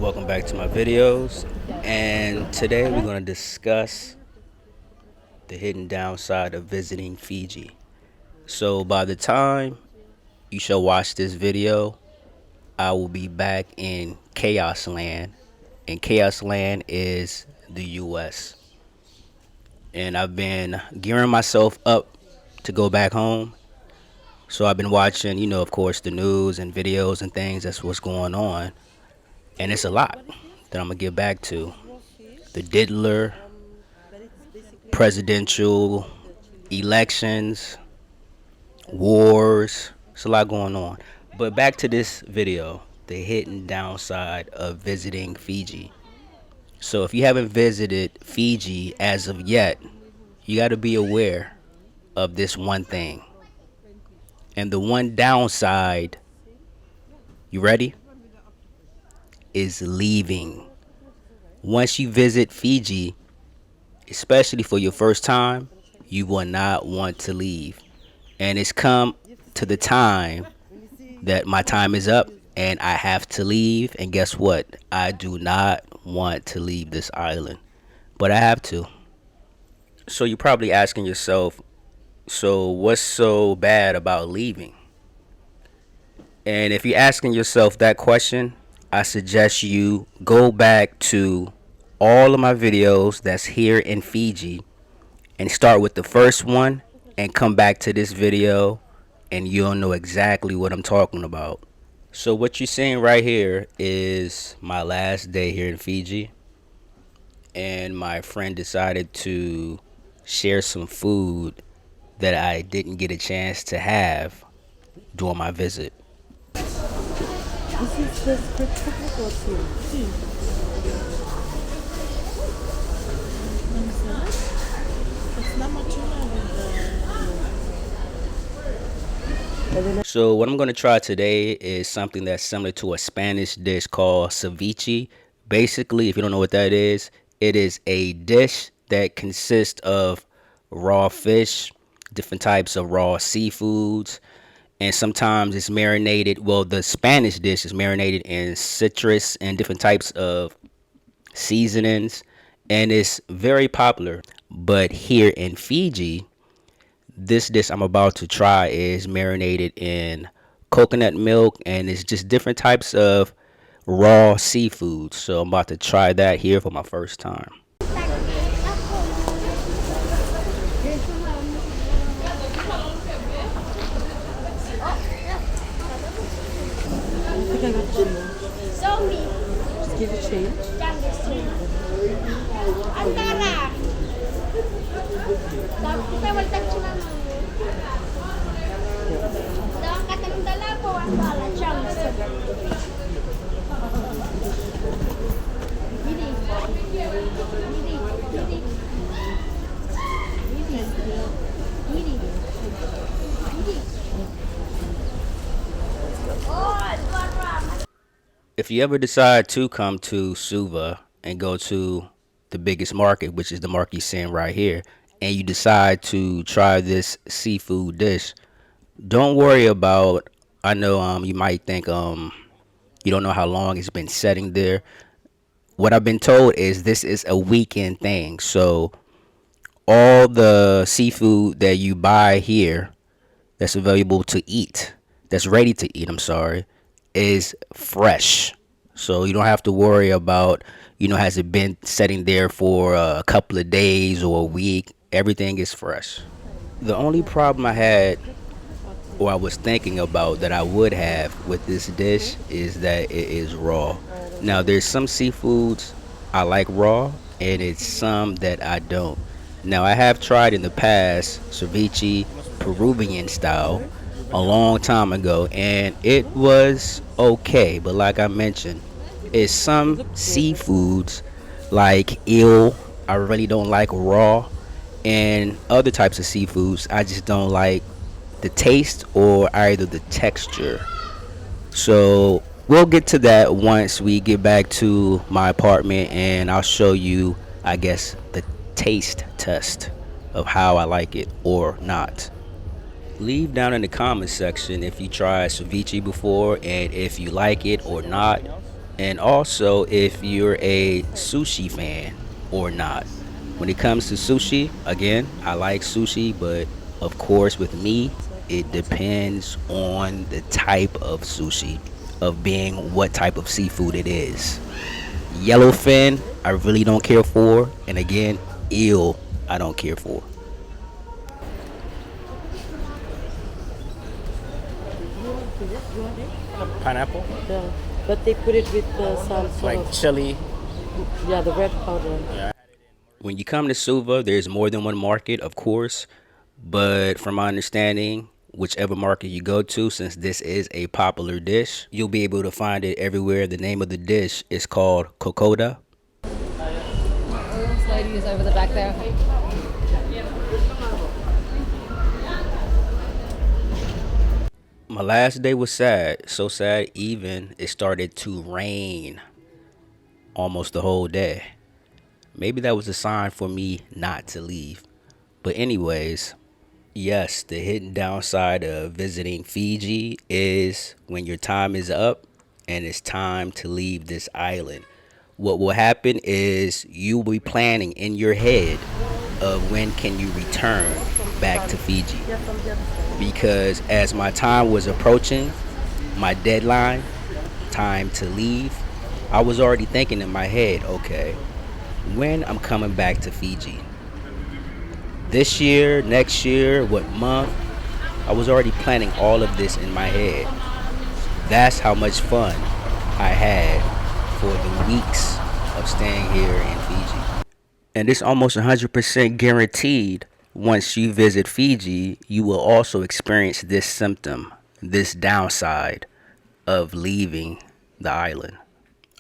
Welcome back to my videos, and today we're going to discuss the hidden downside of visiting Fiji. So by the time you shall watch this video, I will be back in Chaos Land, and Chaos Land is the US. And I've been gearing myself up to go back home. So I've been watching, of course, the news and videos and things. That's what's going on. And it's a lot that I'm going to get back to. The diddler, presidential elections, wars. It's a lot going on. But back to this video, the hidden downside of visiting Fiji. So if you haven't visited Fiji as of yet, you got to be aware of this one thing. And the one downside, you ready? Is leaving. Once you visit Fiji, especially for your first time, you will not want to leave. And it's come to the time that my time is up and I have to leave. And guess what? I do not want to leave this island, but I have to. So you're probably asking yourself, so what's so bad about leaving? And if you're asking yourself that question, I suggest you go back to all of my videos that's here in Fiji and start with the first one and come back to this video and you'll know exactly what I'm talking about. So what you're seeing right here is my last day here in Fiji, and my friend decided to share some food that I didn't get a chance to have during my visit. This is the script So what I'm going to try today is something that's similar to a Spanish dish called ceviche. Basically, if you don't know what that is, it is a dish that consists of raw fish, different types of raw seafoods, and sometimes it's marinated. Well, the Spanish dish is marinated in citrus and different types of seasonings, and it's very popular. But here in Fiji, this dish I'm about to try is marinated in coconut milk, and it's just different types of raw seafood. So I'm about to try that here for my first time. Just give it change. If you ever decide to come to Suva and go to the biggest market, which is the market you're seeing right here, and you decide to try this seafood dish, don't worry about, I know you might think you don't know how long it's been setting there. What I've been told is this is a weekend thing. So all the seafood that you buy here that's available to eat, that's ready to eat, I'm sorry, is fresh. So you don't have to worry about, has it been sitting there for a couple of days or a week. Everything is fresh. The only problem I had, or I was thinking about that I would have with this dish, is that it is raw. Now there's some seafoods I like raw, and it's some that I don't. Now I have tried in the past ceviche Peruvian style a long time ago, and it was okay. But like I mentioned, it's some seafoods like eel I really don't like raw, and other types of seafoods I just don't like the taste or either the texture. So we'll get to that once we get back to my apartment, and I'll show you, I guess, the taste test of how I like it or not. Leave down in the comment section if you tried ceviche before and if you like it or not. And also, if you're a sushi fan or not. When it comes to sushi, again, I like sushi, but of course, with me, it depends on the type of sushi, of being what type of seafood it is. Yellowfin, I really don't care for. And again, eel, I don't care for. You want this? You want it? Pineapple? Yeah. But they put it with some sort Like of, chili. yeah, the red powder. When you come to Suva, there's more than one market, of course. But from my understanding, whichever market you go to, since this is a popular dish, you'll be able to find it everywhere. The name of the dish is called kokoda. This lady is over the back there. My last day was sad, so sad even it started to rain almost the whole day. Maybe that was a sign for me not to leave. But anyways, yes, the hidden downside of visiting Fiji is when your time is up and it's time to leave this island. What will happen is you will be planning in your head of when can you return back to Fiji. Yeah, from the other side. Because as my time was approaching, my deadline, time to leave, I was already thinking in my head, okay, when I'm coming back to Fiji. This year, next year, what month? I was already planning all of this in my head. That's how much fun I had for the weeks of staying here in Fiji. And it's almost 100% guaranteed once you visit Fiji, you will also experience this symptom, this downside of leaving the island.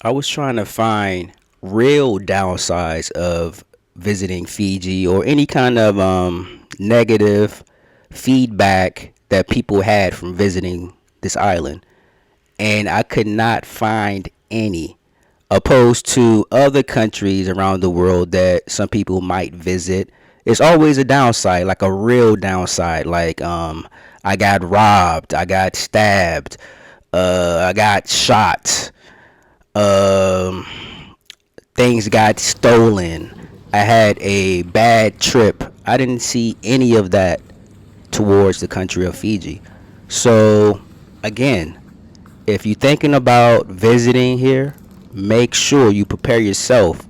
I was trying to find real downsides of visiting Fiji or any kind of negative feedback that people had from visiting this island, and I could not find any. Opposed to other countries around the world that some people might visit, it's always a downside, like a real downside. Like I got robbed, I got stabbed, I got shot, um, things got stolen. I had a bad trip. I didn't see any of that towards the country of Fiji. So, again, if you're thinking about visiting here, make sure you prepare yourself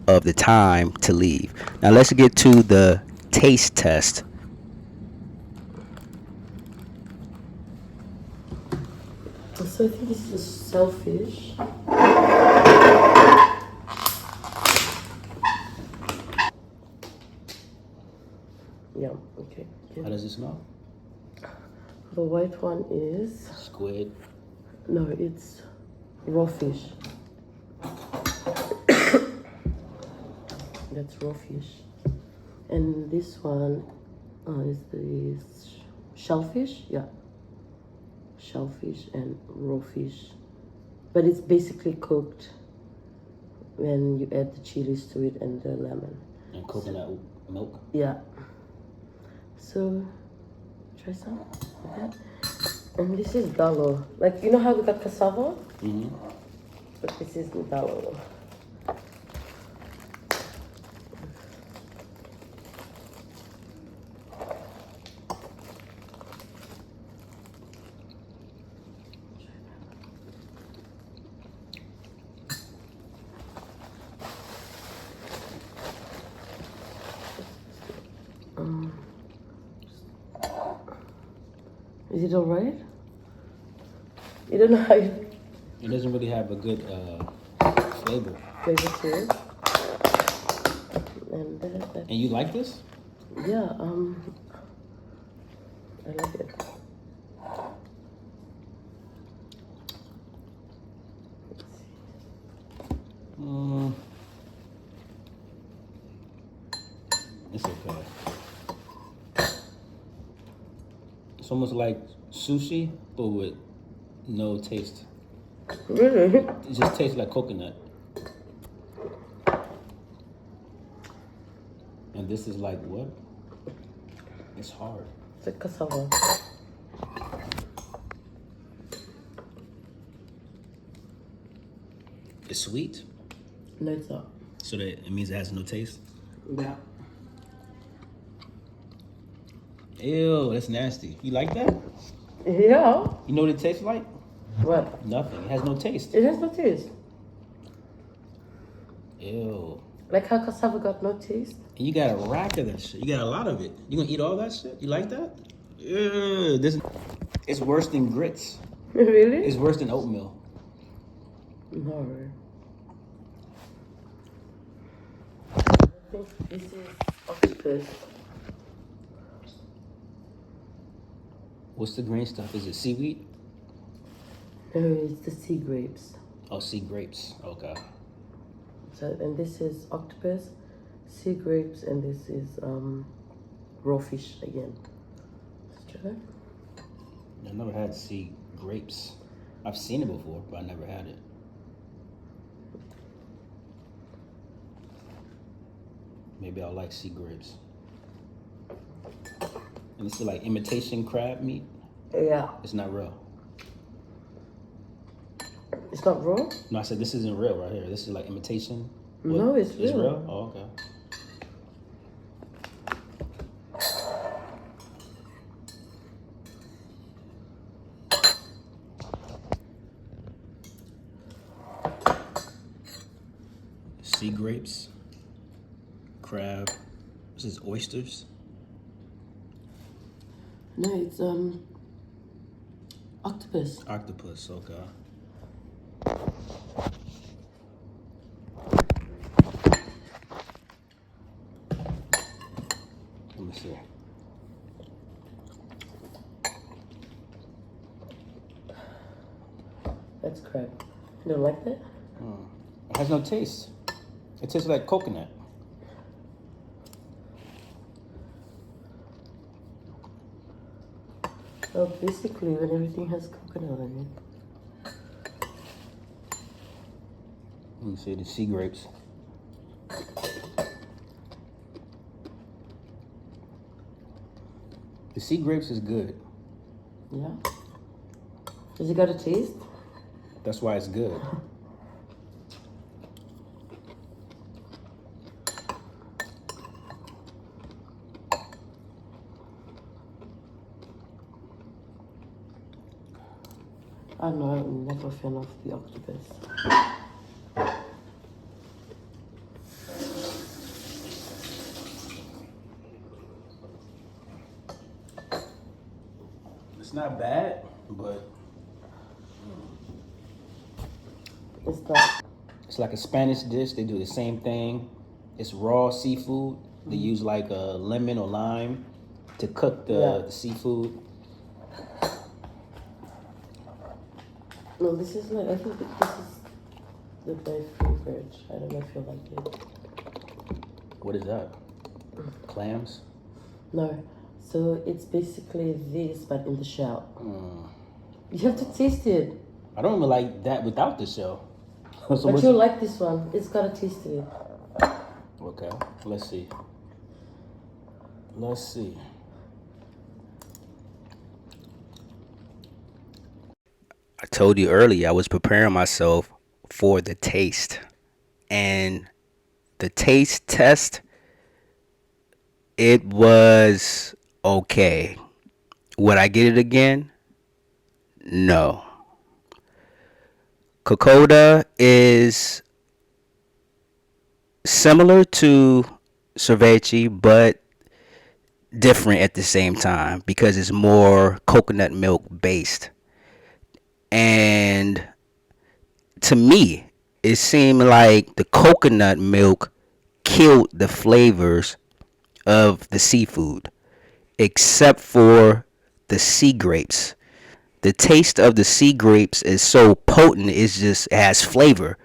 of the time to leave. Now, let's get to the taste test. So I think this is shellfish. Yeah, okay. How Yeah. does it smell? The white one is, Squid. no, it's raw fish. That's raw fish. And this one is the shellfish. Yeah, shellfish and raw fish. But it's basically cooked when you add the chilies to it and the lemon. And coconut milk. Yeah. So, try some of that. And this is dalo. Like, you know how we got cassava? Mm-hmm. But this is dalo. Is it alright? You don't know how you It doesn't really have a good flavor. flavor to it. And And you like this? yeah, I like it. Mm, it's okay. It's almost like sushi, but with no taste. Really? It just tastes like coconut. And this is like what? It's hard. It's like cassava. It's sweet, No, it's not. so that it means it has no taste. Yeah. Ew, that's nasty. You like that? Yeah. You know what it tastes like? What? Nothing. It has no taste. It has no taste. Ew. Like how cassava got no taste? And you got a rack of that shit. You got a lot of it. You gonna eat all that shit? You like that? Ew. This it's worse than grits. Really? It's worse than oatmeal. No. I think this is octopus. What's the green stuff? Is it seaweed? No, it's the sea grapes. Oh, sea grapes. Okay. So, and this is octopus, sea grapes, and this is raw fish again. Let's try that. I never had sea grapes. I've seen it before, but I never had it. Maybe I'll like sea grapes. And this is like imitation crab meat. Yeah. It's not real. It's not raw? No, I said this isn't real right here. This is like imitation. No, it's real. It's real? Oh, okay. Sea grapes, crab. This is oysters. No, it's octopus. Octopus, okay. Let me see. That's crab. You don't like that? It has no taste. It tastes like coconut. Well, basically, when everything has coconut in it. Let me see the sea grapes. The sea grapes is good. Yeah. Does it got a taste? That's why it's good. I don't know, I'm never a fan of the octopus. It's not bad, but It's not. it's like a Spanish dish. They do the same thing. It's raw seafood. They use like a lemon or lime to cook the seafood. No, this is like, I think that this is my favorite. I don't know if you like it. What is that? Clams? No, so it's basically this, but in the shell. You have to taste it. I don't even like that without the shell. So But you'll like this one. It's got a taste to it. Okay, let's see. Let's see. I told you earlier I was preparing myself for the taste. And the taste test, it was okay. Would I get it again? No. Kokoda is similar to ceviche, but different at the same time because it's more coconut milk based. And to me, it seemed like the coconut milk killed the flavors of the seafood, except for the sea grapes. The taste of the sea grapes is so potent, it's just it has flavor.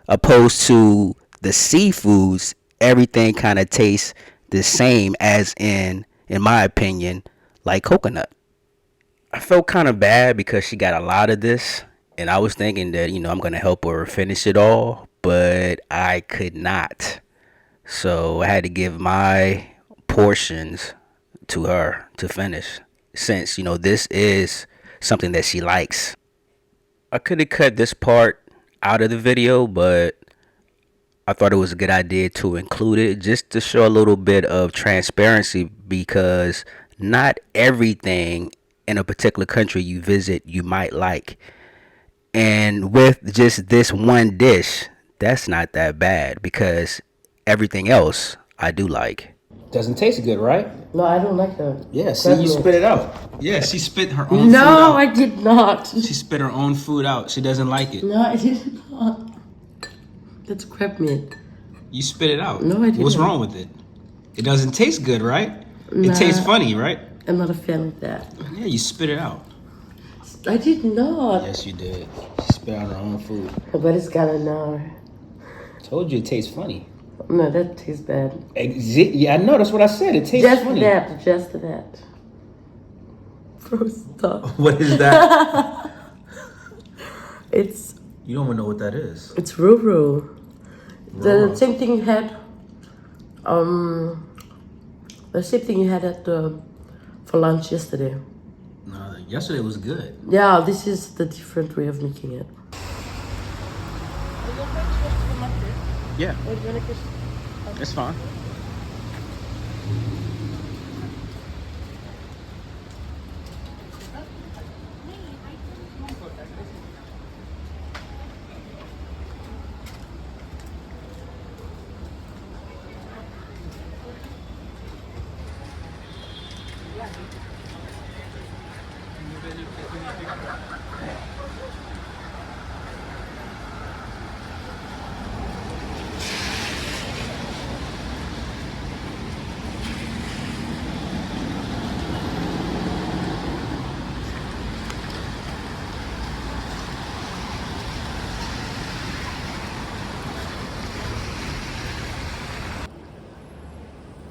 Opposed to the seafoods, everything kind of tastes the same as in my opinion, like coconut. I felt kind of bad because she got a lot of this, and I was thinking that I'm gonna help her finish it all, but I could not. So I had to give my portions to her to finish, since this is something that she likes. I could have cut this part out of the video, but I thought it was a good idea to include it just to show a little bit of transparency because not everything in a particular country you visit you might like. And with just this one dish, that's not that bad because everything else I do like. Doesn't taste good, right? No, I don't like the Yeah, see, crab you meat. spit it out. Yeah, she spit her own food No, out. I did not. She spit her own food out. She doesn't like it. No, I did not. That's crab meat. You spit it out. No, I didn't. What's wrong with it? It doesn't taste good, right? Nah, It tastes funny, right? I'm not a fan of that. Yeah, you spit it out. I did not. Yes, you did. She spit out her own food. But it's got an hour. Told you it tastes funny. No, that tastes bad. Yeah, I know. That's what I said. It tastes Just funny. that. Just that. Bro, stop. What is that? It's You don't even know what that is. it's ruru. The Ruru. same thing you had. The same thing you had at for lunch yesterday. No, yesterday was good. Yeah, this is the different way of making it. Yeah, it's fine.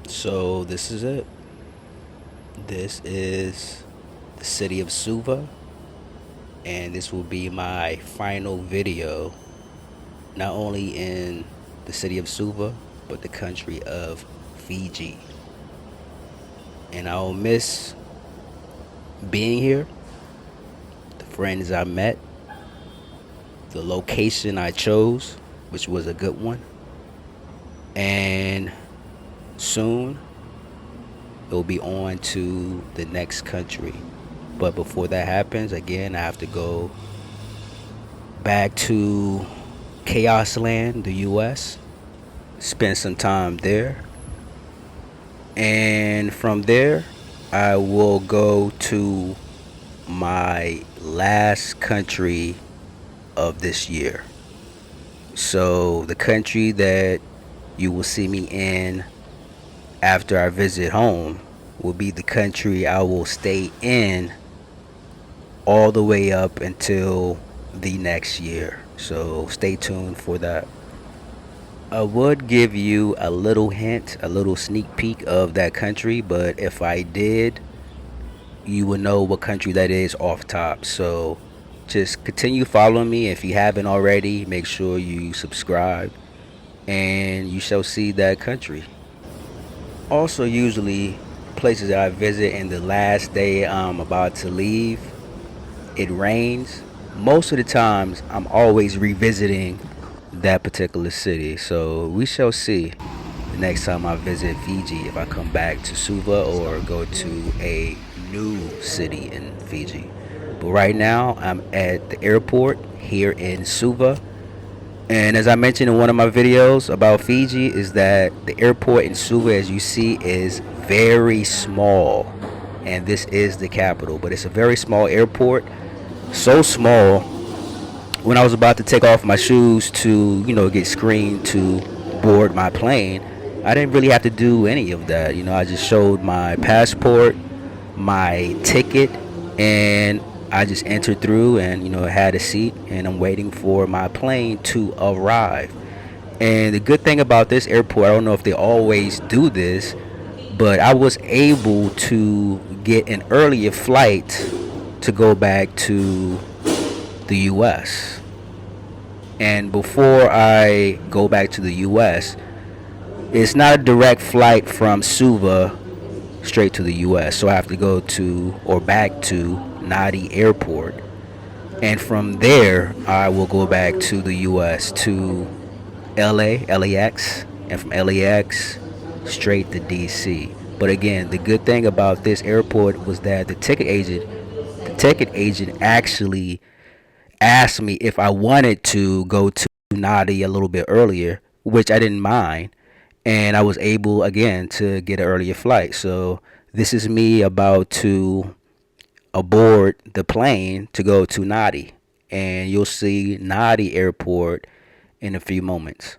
So this is it. This is the city of Suva, and this will be my final video, not only in the city of Suva, but the country of Fiji. And I'll miss being here, the friends I met, the location I chose, which was a good one. And soon it will be on to the next country. But before that happens, again, I have to go back to Chaos Land, the US, spend some time there. And from there, I will go to my last country of this year. So, the country that you will see me in after I visit home will be the country I will stay in all the way up until the next year. So stay tuned for that. I would give you a little hint, a little sneak peek of that country, but if I did, you would know what country that is off top. So just continue following me. If you haven't already, make sure you subscribe and you shall see that country. Also, usually places that I visit in the last day I'm about to leave, it rains. Most of the times, I'm always revisiting that particular city. So we shall see the next time I visit Fiji if I come back to Suva or go to a new city in Fiji. But right now, I'm at the airport here in Suva. And as I mentioned in one of my videos about Fiji, is that the airport in Suva, as you see, is very small. And this is the capital, but it's a very small airport. So small, when I was about to take off my shoes to, get screened to board my plane, I didn't really have to do any of that. I just showed my passport, my ticket, and I just entered through and, had a seat and I'm waiting for my plane to arrive. And the good thing about this airport, I don't know if they always do this, but I was able to get an earlier flight to go back to the US. And before I go back to the US, it's not a direct flight from Suva straight to the US. So I have to go to or back to Nadi Airport. And from there, I will go back to the U.S. to LAX, and from LAX straight to DC. But again, the good thing about this airport was that the ticket agent actually asked me if I wanted to go to Nadi a little bit earlier, which I didn't mind, and I was able again to get an earlier flight. So this is me about to aboard the plane to go to Nadi, and you'll see Nadi Airport in a few moments.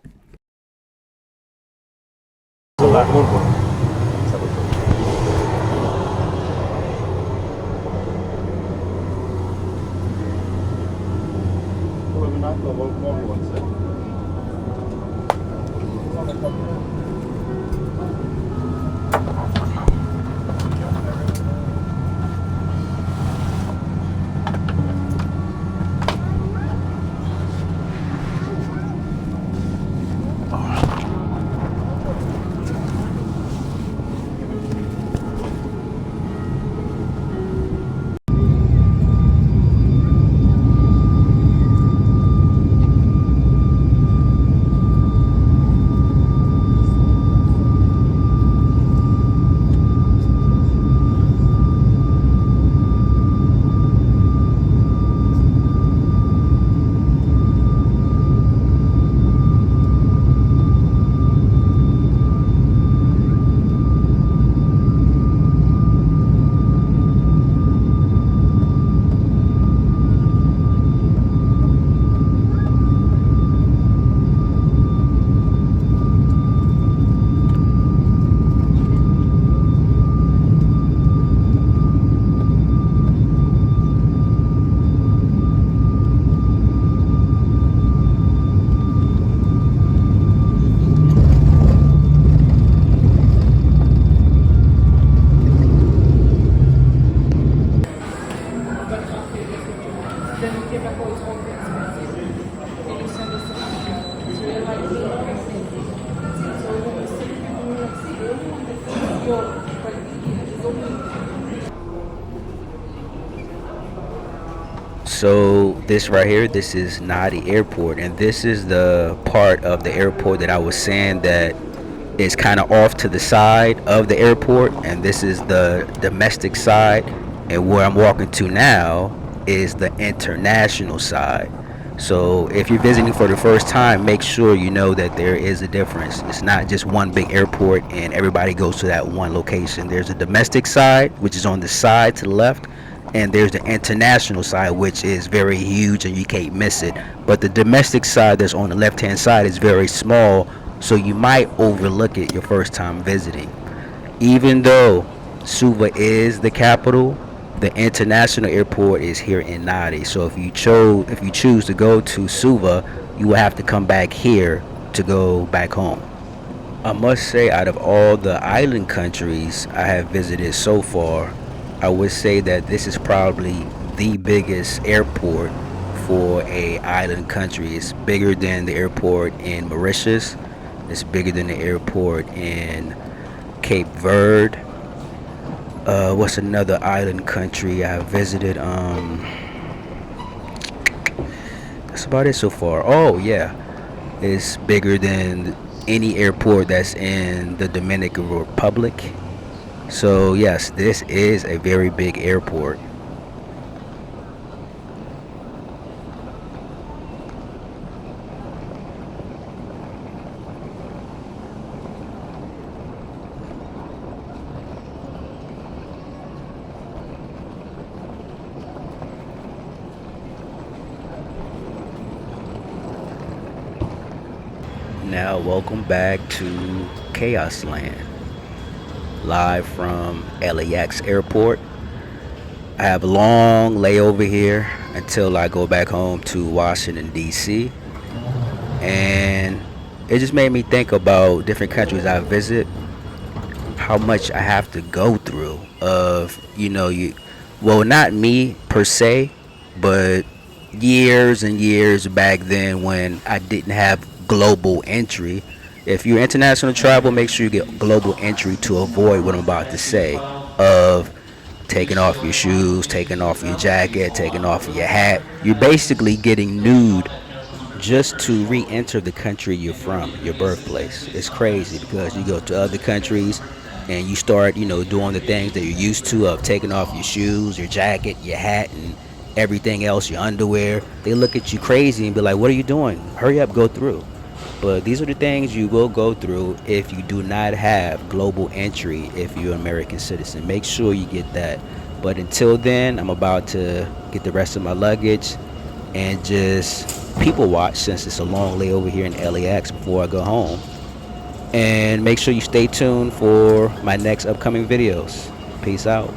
So this right here, this is Nadi Airport, and this is the part of the airport that I was saying that is kind of off to the side of the airport, and this is the domestic side, and where I'm walking to now is the international side. So if you're visiting for the first time, make sure you know that there is a difference. It's not just one big airport and everybody goes to that one location. There's a domestic side, which is on the side to the left, and there's the international side, which is very huge and you can't miss it. But the domestic side that's on the left hand side is very small, so you might overlook it your first time visiting. Even though Suva is the capital, the international airport is here in Nadi. So if you choose to go to Suva, you will have to come back here to go back home. I must say, out of all the island countries I have visited so far, I would say that this is probably the biggest airport for a island country. It's bigger than the airport in Mauritius. It's bigger than the airport in Cape Verde. What's another island country I visited? That's about it so far. Oh yeah, it's bigger than any airport that's in the Dominican Republic. So yes, this is a very big airport. Now, welcome back to Chaos Land, live from LAX Airport. I have a long layover here until I go back home to Washington, D.C. And it just made me think about different countries I visit, how much I have to go through of, well, not me per se, but years and years back then when I didn't have global entry. If you're international travel, make sure you get global entry to avoid what I'm about to say of taking off your shoes, taking off your jacket, taking off your hat. You're basically getting nude just to re-enter the country you're from, your birthplace. It's crazy because you go to other countries and you start, doing the things that you're used to of taking off your shoes, your jacket, your hat, and everything else, your underwear. They look at you crazy and be like, "What are you doing? Hurry up, go through." But these are the things you will go through if you do not have global entry. If you're an American citizen, make sure you get that. But until then, I'm about to get the rest of my luggage and just people watch since it's a long layover here in LAX before I go home. And make sure you stay tuned for my next upcoming videos. Peace out.